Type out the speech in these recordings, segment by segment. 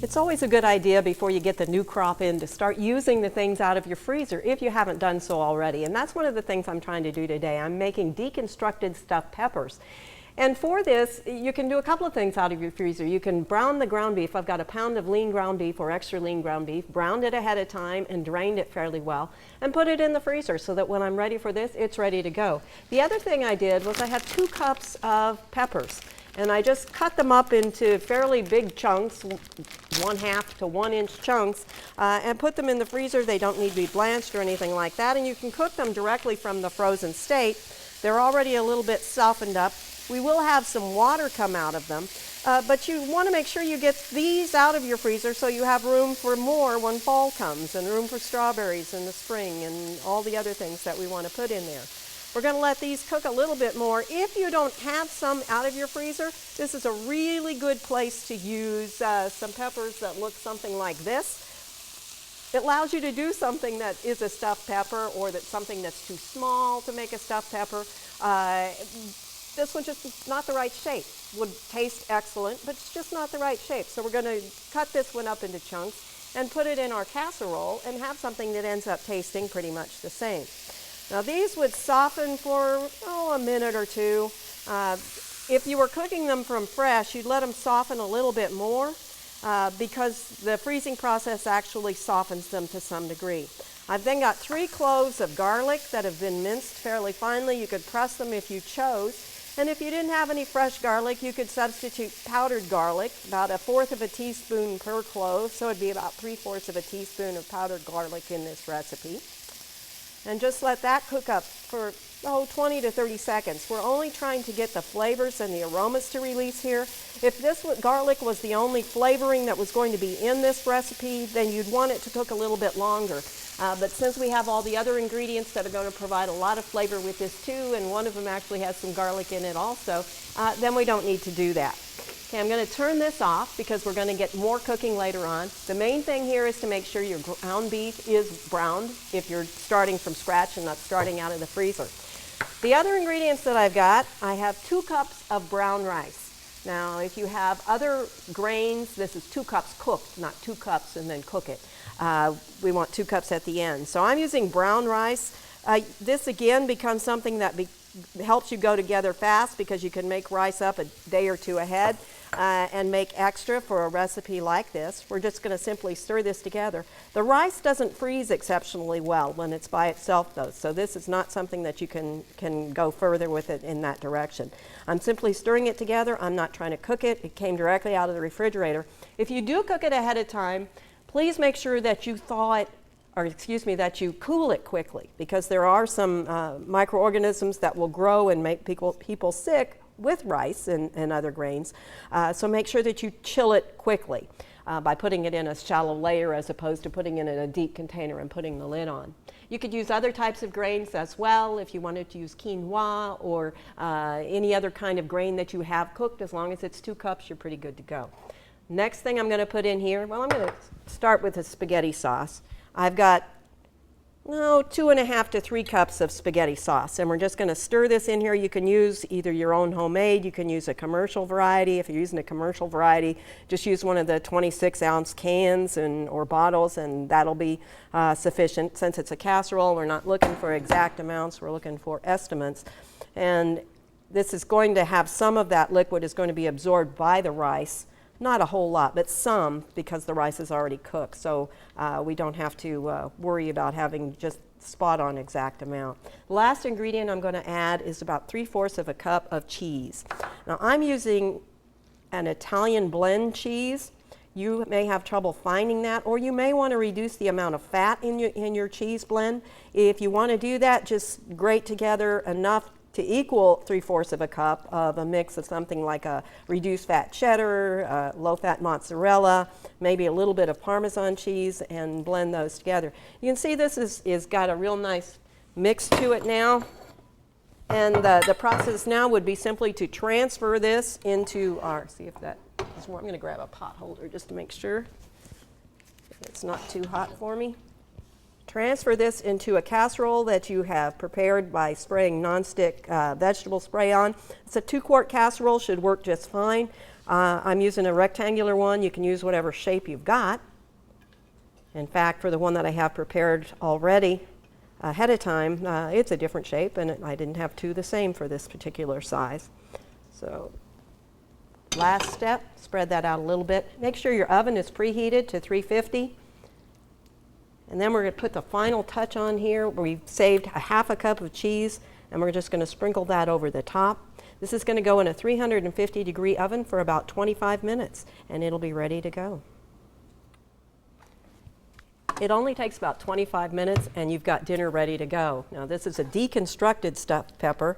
It's always a good idea before you get the new crop in to start using the things out of your freezer if you haven't done so already. And that's one of the things I'm trying to do today. I'm making deconstructed stuffed peppers. And for this, you can do a couple of things out of your freezer. You can brown the ground beef. I've got a pound of lean ground beef or extra lean ground beef, browned it ahead of time and drained it fairly well, and put it in the freezer so that when I'm ready for this, it's ready to go. The other thing I did was I have 2 cups of peppers. And I just cut them up into fairly big chunks, 1/2 to 1 inch chunks, and put them in the freezer. They don't need to be blanched or anything like that. And you can cook them directly from the frozen state. They're already a little bit softened up. We will have some water come out of them, but you want to make sure you get these out of your freezer so you have room for more when fall comes, and room for strawberries in the spring and all the other things that we want to put in there. We're going to let these cook a little bit more. If you don't have some out of your freezer, this is a really good place to use some peppers that look something like this. It allows you to do something that is a stuffed pepper, or that's something that's too small to make a stuffed pepper. This one's just not the right shape. Would taste excellent, but it's just not the right shape. So we're going to cut this one up into chunks and put it in our casserole and have something that ends up tasting pretty much the same. Now these would soften for a minute or two. If you were cooking them from fresh, you'd let them soften a little bit more because the freezing process actually softens them to some degree. I've then got 3 cloves of garlic that have been minced fairly finely. You could press them if you chose. And if you didn't have any fresh garlic, you could substitute powdered garlic, about 1/4 of a teaspoon per clove. So it'd be about 3/4 of a teaspoon of powdered garlic in this recipe. And just let that cook up for 20 to 30 seconds. We're only trying to get the flavors and the aromas to release here. If this garlic was the only flavoring that was going to be in this recipe, then you'd want it to cook a little bit longer. But since we have all the other ingredients that are going to provide a lot of flavor with this too, and one of them actually has some garlic in it also, then we don't need to do that. Okay, I'm going to turn this off because we're going to get more cooking later on. The main thing here is to make sure your ground beef is browned if you're starting from scratch and not starting out of the freezer. The other ingredients that I've got, I have 2 cups of brown rice. Now, if you have other grains, this is 2 cups cooked, not 2 cups and then cook it. We want 2 cups at the end. So I'm using brown rice. This again becomes something that helps you go together fast because you can make rice up a day or 2 ahead and make extra for a recipe like this. We're just going to simply stir this together. The rice doesn't freeze exceptionally well when it's by itself though, so this is not something that you can go further with it in that direction. I'm simply stirring it together. I'm not trying to cook it. It came directly out of the refrigerator. If you do cook it ahead of time, please make sure that you that you cool it quickly, because there are some microorganisms that will grow and make people sick with rice and other grains. So make sure that you chill it quickly by putting it in a shallow layer as opposed to putting it in a deep container and putting the lid on. You could use other types of grains as well if you wanted to use quinoa or any other kind of grain that you have cooked. As long as it's 2 cups, you're pretty good to go. Next thing I'm going to put in here, I'm going to start with the spaghetti sauce. I've got 2.5 to 3 cups of spaghetti sauce, and we're just going to stir this in here. You can use either your own homemade, you can use a commercial variety. If you're using a commercial variety, just use one of the 26-ounce cans or bottles, and that'll be sufficient. Since it's a casserole, we're not looking for exact amounts, we're looking for estimates. And this is going to have some of that liquid is going to be absorbed by the rice. Not a whole lot, but some, because the rice is already cooked. So we don't have to worry about having just spot on exact amount. The last ingredient I'm going to add is about 3/4 of a cup of cheese. Now I'm using an Italian blend cheese. You may have trouble finding that, or you may want to reduce the amount of fat in your cheese blend. If you want to do that, just grate together enough to equal 3/4 of a cup of a mix of something like a reduced fat cheddar, low fat mozzarella, maybe a little bit of Parmesan cheese, and blend those together. You can see this is got a real nice mix to it now. And the process now would be simply to transfer this into see if that is more. I'm going to grab a pot holder just to make sure it's not too hot for me. Transfer this into a casserole that you have prepared by spraying nonstick vegetable spray on. It's a 2-quart casserole, should work just fine. I'm using a rectangular one. You can use whatever shape you've got. In fact, for the one that I have prepared already ahead of time, it's a different shape, and I didn't have 2 the same for this particular size. So last step, spread that out a little bit. Make sure your oven is preheated to 350. And then we're going to put the final touch on here. We've saved a half a cup of cheese, and we're just going to sprinkle that over the top. This is going to go in a 350-degree oven for about 25 minutes, and it'll be ready to go. It only takes about 25 minutes, and you've got dinner ready to go. Now, this is a deconstructed stuffed pepper,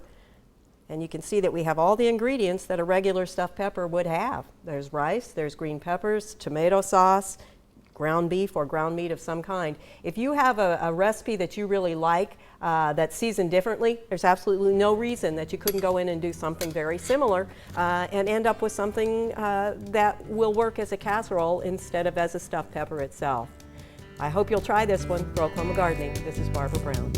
and you can see that we have all the ingredients that a regular stuffed pepper would have. There's rice, there's green peppers, tomato sauce, ground beef or ground meat of some kind. If you have a recipe that you really like that's seasoned differently, there's absolutely no reason that you couldn't go in and do something very similar and end up with something that will work as a casserole instead of as a stuffed pepper itself. I hope you'll try this one for Oklahoma Gardening. This is Barbara Brown.